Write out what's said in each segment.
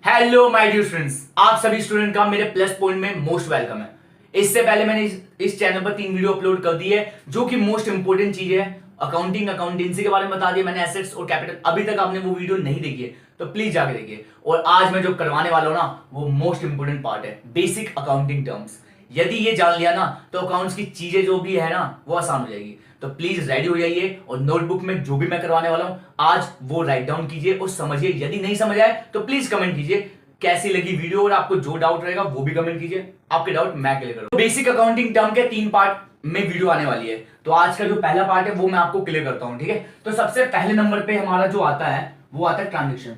Hello my dear students, आप सभी student का मेरे प्लस पॉइंट में मोस्ट वेलकम है। इससे पहले मैंने इस चैनल पर 3 वीडियो अपलोड कर दी है जो कि मोस्ट इंपोर्टेंट चीज है। अकाउंटेंसी के बारे में बता दिया मैंने, एसेट्स और कैपिटल। अभी तक आपने वो वीडियो नहीं देखी है तो प्लीज जाके देखिए। और आज मैं जो करवाने वाला हूं ना, वो मोस्ट इंपोर्टेंट पार्ट है, बेसिक अकाउंटिंग टर्म्स। यदि ये जान लिया ना तो अकाउंट्स की चीजें जो भी है ना वो आसान हो जाएगी। तो प्लीज रेडी हो जाइए और नोटबुक में जो भी मैं करवाने वाला हूं आज वो राइट डाउन कीजिए और समझिए। यदि नहीं समझ आए तो प्लीज कमेंट कीजिए कैसी लगी वीडियो, और आपको जो डाउट रहेगा वो भी कमेंट कीजिए। आपके डाउट मैं क्लियर करूंगा। बेसिक अकाउंटिंग टर्म के 3 पार्ट में वीडियो आने वाली है, तो आज का जो पहला पार्ट है वो मैं आपको क्लियर करता हूं, ठीक है। तो सबसे पहले नंबर पे हमारा जो आता है वो आता है ट्रांजेक्शन।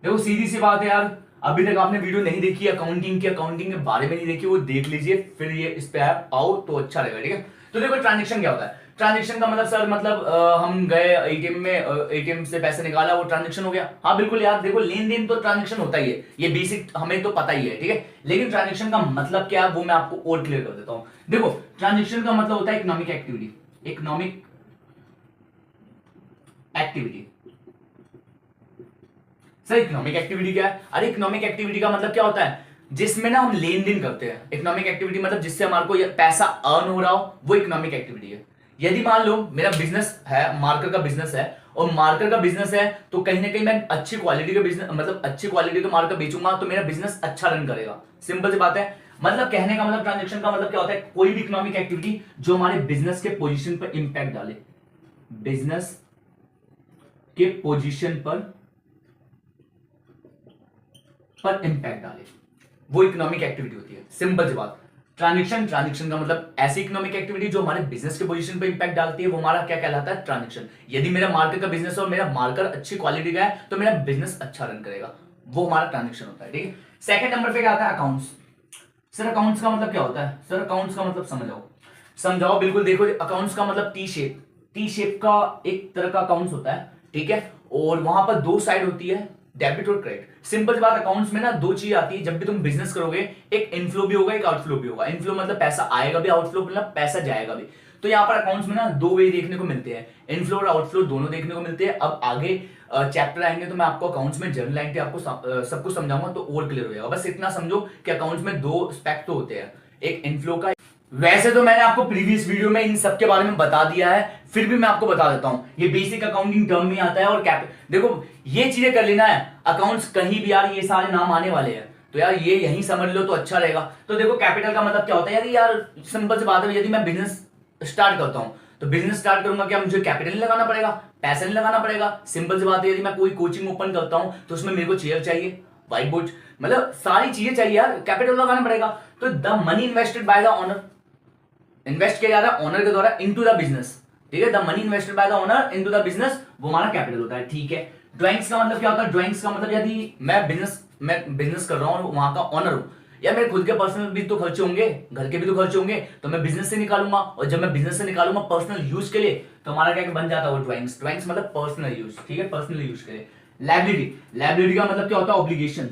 देखो सीधी सी बात है यार, अभी तक आपने वीडियो नहीं देखी अकाउंटिंग के बारे में नहीं देखी, वो देख लीजिए फिर ये इस पे आओ तो अच्छा रहेगा, ठीक है। तो देखो ट्रांजेक्शन क्या होता है। ट्रांजेक्शन का मतलब सर हम गए एटीएम में, एटीएम से पैसे निकाला, वो ट्रांजेक्शन हो गया। हाँ बिल्कुल यार, देखो लेन देन तो ट्रांजेक्शन होता ही है, ये बेसिक हमें तो पता ही है, ठीक है। लेकिन ट्रांजेक्शन का मतलब क्या है वो मैं आपको और क्लियर कर देता हूं। देखो ट्रांजेक्शन का मतलब होता है economic activity. Sir economic activity क्या है? अरे इकोनॉमिक एक्टिविटी का मतलब क्या होता है, जिसमें ना हम लेन देन करते हैं। इकोनॉमिक एक्टिविटी मतलब जिससे हमारे को पैसा अर्न हो रहा हो, वो इकोनॉमिक एक्टिविटी है। यदि मान लो मेरा बिजनेस है, मार्कर का बिजनेस है, और मार्कर का बिजनेस है तो कहीं ना कहीं मैं अच्छी क्वालिटी का बिजनेस, मतलब अच्छी क्वालिटी का मार्कर बेचूंगा तो मेरा बिजनेस अच्छा रन करेगा। सिंपल सी बात है। मतलब कहने का मतलब ट्रांजेक्शन का मतलब क्या होता है, कोई भी इकोनॉमिक एक्टिविटी जो हमारे बिजनेस के पोजिशन पर इंपैक्ट डाले, बिजनेस के पोजिशन पर इंपैक्ट डाले, वो इकोनॉमिक एक्टिविटी होती है। सिंपल सी बात। ट्रांजेक्शन का मतलब ऐसी इकोनॉमिक एक्टिविटी जो हमारे बिजनेस के पोजीशन पे इंपैक्ट डालती है, वो हमारा क्या कहलाता है, ट्रांजेक्शन। यदि मेरा मार्कर का बिजनेस और मेरा मार्कर अच्छी क्वालिटी का है तो मेरा बिजनेस अच्छा रन करेगा, वो हमारा ट्रांजेक्शन होता है, ठीक है। सेकंड नंबर पे क्या आता है, अकाउंट्स। सर अकाउंट्स का मतलब क्या होता है? सर अकाउंट्स का मतलब समझाओ बिल्कुल। देखो अकाउंट्स का मतलब टी शेप का एक तरह का अकाउंट्स होता है, ठीक है। और वहां पर 2 साइड होती है, डेबिट और क्रेडिट। सिंपल सी बात, अकाउंट्स में ना 2 चीज आती है जब भी तुम बिजनेस करोगे, एक इनफ्लो भी होगा, एक आउटफ्लो भी होगा। इनफ्लो मतलब पैसा आएगा भी, आउटफ्लो मतलब पैसा जाएगा भी। तो यहाँ पर अकाउंट्स में ना 2 वे देखने को मिलते हैं, इनफ्लो और आउटफ्लो दोनों देखने को मिलते हैं। अब आगे चैप्टर आएंगे तो मैं आपको अकाउंट्स में जर्नल एंट्री आपको सब कुछ समझाऊंगा तो और क्लियर हो जाएगा। बस इतना समझो कि अकाउंट्स में 2 एस्पेक्ट तो होते हैं, एक इनफ्लो का। वैसे तो मैंने आपको प्रीवियस वीडियो में इन सब के बारे में बता दिया है, फिर भी मैं आपको बता देता हूं। ये बेसिक अकाउंटिंग टर्म में आता है। और देखो ये चीजें कर लेना है, अकाउंट्स कहीं भी यार ये सारे नाम आने वाले हैं, तो यार ये यहीं समझ लो तो अच्छा रहेगा। तो देखो कैपिटल का मतलब क्या होता है, यार सिंपल सी बात है, यदि मैं बिजनेस स्टार्ट करता हूं तो बिजनेस स्टार्ट करूंगा, क्या मुझे कैपिटल नहीं लगाना पड़ेगा, पैसा नहीं लगाना पड़ेगा। सिंपल सी बात है, यदि मैं कोई कोचिंग ओपन करता हूं तो उसमें मेरे को चेयर चाहिए, व्हाइट बोर्ड, मतलब सारी चीजें चाहिए यार, कैपिटल लगाना पड़ेगा। तो the money invested by the owner, invest किया जा रहा है ओनर के द्वारा इनटू द बिजनेस, ठीक है। The money invested by the owner into the business, वो हमारा कैपिटल होता है, ठीक है। ड्राइंग्स का मतलब क्या होता है? ड्राइंग्स का मतलब यदि मैं बिजनेस कर रहा हूं, वहां का ओनर हूं, या मेरे खुद के पर्सनल भी तो खर्चे होंगे, घर के भी तो खर्चे होंगे, तो मैं बिजनेस से निकालूंगा। और जब मैं बिजनेस से निकालूंगा पर्सनल यूज के लिए, तो हमारा क्या बन जाता है वो ड्राइंग्स मतलब पर्सनल यूज, ठीक है, पर्सनल यूज के लिए। लायबिलिटी का मतलब क्या होता है? ऑब्लिगेशन।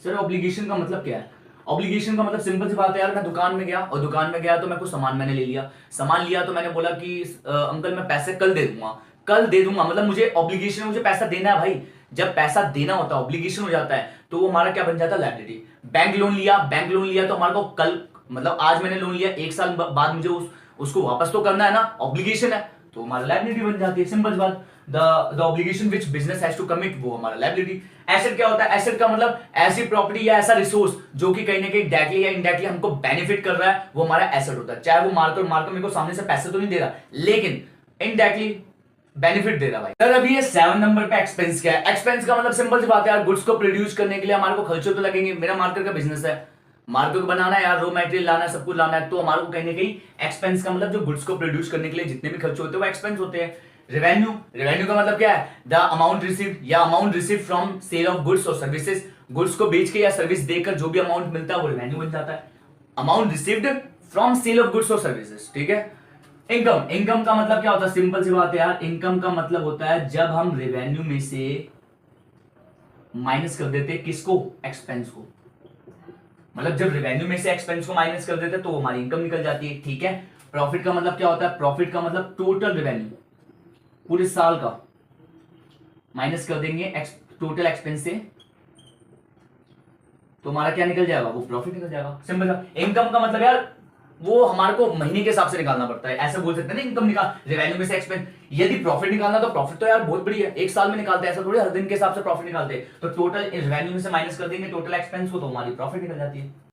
सर ऑब्लिगेशन का मतलब क्या है? ऑब्लिगेशन का मतलब सिंपल सी बात है यार, मैं दुकान में गया तो मैं कुछ सामान मैंने ले लिया, तो मैंने बोला कि अंकल मैं पैसे कल दे दूंगा, मतलब मुझे ऑब्लिगेशन है, मुझे पैसा देना है भाई। जब पैसा देना होता है, ऑब्लिगेशन हो जाता है, तो वो हमारा क्या बन जाता है? लायबिलिटी। बैंक लोन लिया तो हमारे को कल, मतलब आज मैंने लोन लिया, 1 साल बाद मुझे उसको वापस तो करना है ना, ऑब्लिगेशन है, तो हमारा लायबिलिटी बन जाती है। सिंपल बात। The obligation which business has to commit, वो हमारा लायबिलिटी। एसेट क्या होता है? एसेट का मतलब ऐसी प्रॉपर्टी या ऐसा रिसोर्स जो कि कहीं ना कहीं डायरेक्टली या इनडायरेक्टली हमको बेनिफिट कर रहा है, वो हमारा एसेट होता है। चाहे वो मार्कर मेरे को सामने से पैसे तो नहीं दे रहा, लेकिन इनडायरेक्टली बेनिफिट दे रहा भाई। सर अभी ये 7 नंबर पे एक्सपेंस क्या है? एक्सपेंस का मतलब सिंपल सी बात है यार, गुड्स को प्रोड्यूस करने के लिए हमारे को खर्चे तो लगेंगे। मेरा मार्कर का बिजनेस है, मार्कर को बनाना है यार, रॉ मटेरियल लाना है, सब कुछ लाना है, तो हमारे को कहीं ना कहीं एक्सपेंस का मतलब जो गुड्स को प्रोड्यूस करने के लिए जितने भी खर्चे होते हैं वो एक्सपेंस होते हैं। रेवेन्यू का मतलब क्या है? The amount receive from sale of goods और सर्विसेज। गुड्स को बेच के या सर्विस देकर जो भी अमाउंट मिलता है वो रेवेन्यू बन जाता है। Amount received from sale of goods और सर्विसेज, ठीक है। इनकम का मतलब क्या होता है? सिंपल सी बात है यार, इनकम का मतलब होता है जब हम रेवेन्यू में से माइनस कर देते हैं किसको? एक्सपेंस को। मतलब जब रेवेन्यू में से एक्सपेंस को माइनस कर देते हैं तो हमारी इनकम निकल जाती है, ठीक है। प्रॉफिट का मतलब क्या होता है? प्रॉफिट का मतलब टोटल रेवेन्यू पूरे साल का माइनस कर देंगे टोटल एक्सपेंस से तो हमारा क्या निकल जाएगा, वो प्रॉफिट निकल जाएगा। सिंपल सा। इनकम का मतलब यार वो हमारे को महीने के हिसाब से निकालना पड़ता है, ऐसे बोल सकते हैं ना, इनकम निकाल रेवेन्यू में से एक्सपेंस। यदि प्रॉफिट निकालना तो प्रॉफिट तो यार बहुत बड़ी है, एक साल में निकालते हैं, ऐसा थोड़ी हर दिन के हिसाब से प्रॉफिट निकालते हैं। तो टोटल रेवेन्यू में से माइनस कर देंगे टोटल एक्सपेंस को, तो हमारी प्रॉफिट निकल जाती है।